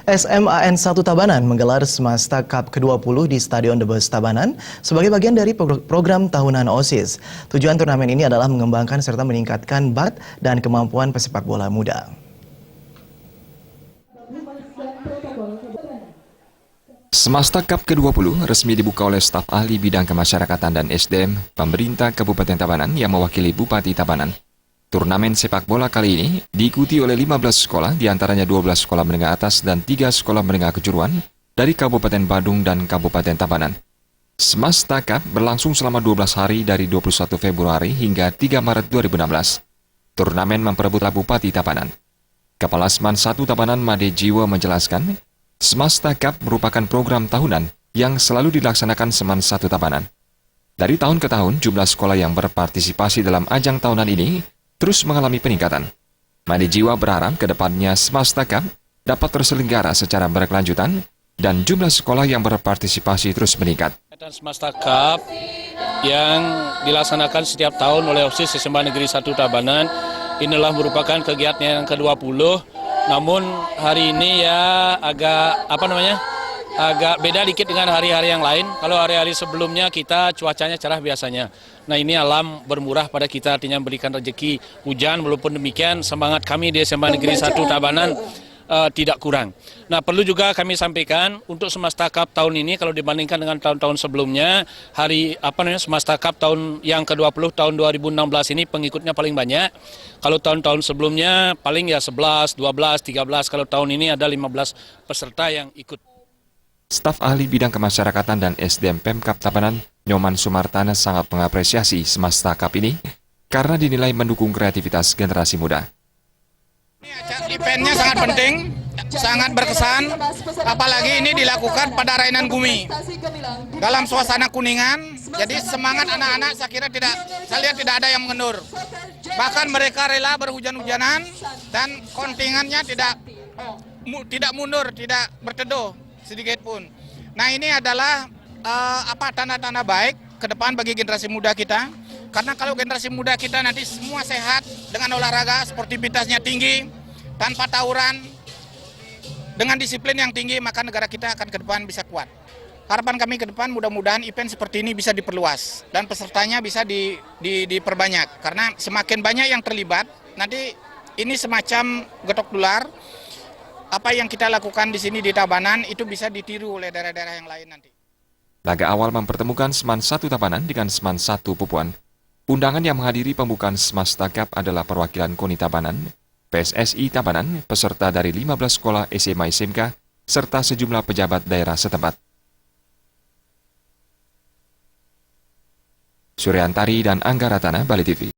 SMAN 1 Tabanan menggelar Semasta Cup ke-20 di Stadion The Bus Tabanan sebagai bagian dari program tahunan OSIS. Tujuan turnamen ini adalah mengembangkan serta meningkatkan bakat dan kemampuan pesepak bola muda. Semasta Cup ke-20 resmi dibuka oleh staf ahli bidang kemasyarakatan dan SDM pemerintah Kabupaten Tabanan yang mewakili Bupati Tabanan. Turnamen sepak bola kali ini diikuti oleh 15 sekolah, diantaranya 12 sekolah menengah atas dan 3 sekolah menengah kejuruan dari Kabupaten Badung dan Kabupaten Tabanan. Semasta Cup berlangsung selama 12 hari dari 21 Februari hingga 3 Maret 2016. Turnamen memperebutlah Bupati Tabanan. Kepala SMAN 1 Tabanan Made Jiwa menjelaskan, Semasta Cup merupakan program tahunan yang selalu dilaksanakan SMAN 1 Tabanan. Dari tahun ke tahun, jumlah sekolah yang berpartisipasi dalam ajang tahunan ini terus mengalami peningkatan. Made Jiwa berharap ke depannya Semasta Cup dapat terselenggara secara berkelanjutan dan jumlah sekolah yang berpartisipasi terus meningkat. Semasta Cup yang dilaksanakan setiap tahun oleh OSIS SMA Negeri 1 Tabanan inilah merupakan kegiatan yang ke-20. Namun hari ini ya agak beda dikit dengan hari-hari yang lain. Kalau hari-hari sebelumnya kita cuacanya cerah biasanya. Nah ini alam bermurah pada kita, artinya memberikan rezeki hujan. Walaupun demikian semangat kami di SMA Negeri 1 Tabanan tidak kurang. Nah perlu juga kami sampaikan untuk Semasta Cup tahun ini kalau dibandingkan dengan tahun-tahun sebelumnya, Semasta Cup tahun yang ke-20 tahun 2016 ini pengikutnya paling banyak. Kalau tahun-tahun sebelumnya paling ya 11, 12, 13, kalau tahun ini ada 15 peserta yang ikut. Staf ahli bidang kemasyarakatan dan SDM Pemkab Tabanan, Nyoman Sumartana sangat mengapresiasi Semasta Cup ini karena dinilai mendukung kreativitas generasi muda. Eventnya sangat penting, sangat berkesan, apalagi ini dilakukan pada Rainan Gumi dalam suasana Kuningan. Jadi semangat anak-anak saya lihat tidak ada yang mengendur. Bahkan mereka rela berhujan-hujanan dan kontingannya tidak mundur, tidak berteduh sedikit pun. Nah ini adalah tanda-tanda baik ke depan bagi generasi muda kita. Karena kalau generasi muda kita nanti semua sehat dengan olahraga, sportivitasnya tinggi, tanpa tawuran, dengan disiplin yang tinggi, maka negara kita akan ke depan bisa kuat. Harapan kami ke depan mudah-mudahan event seperti ini bisa diperluas dan pesertanya bisa diperbanyak. Karena semakin banyak yang terlibat, nanti ini semacam getok tular. Apa yang kita lakukan di sini di Tabanan itu bisa ditiru oleh daerah-daerah yang lain nanti. Laga awal mempertemukan SMAN 1 Tabanan dengan SMAN 1 Pupuan. Undangan yang menghadiri pembukaan Semasta Cup adalah perwakilan KONI Tabanan, PSSI Tabanan, peserta dari 15 sekolah SMA SMK, serta sejumlah pejabat daerah setempat. Suryantari dan Angga Ratana, Bali TV.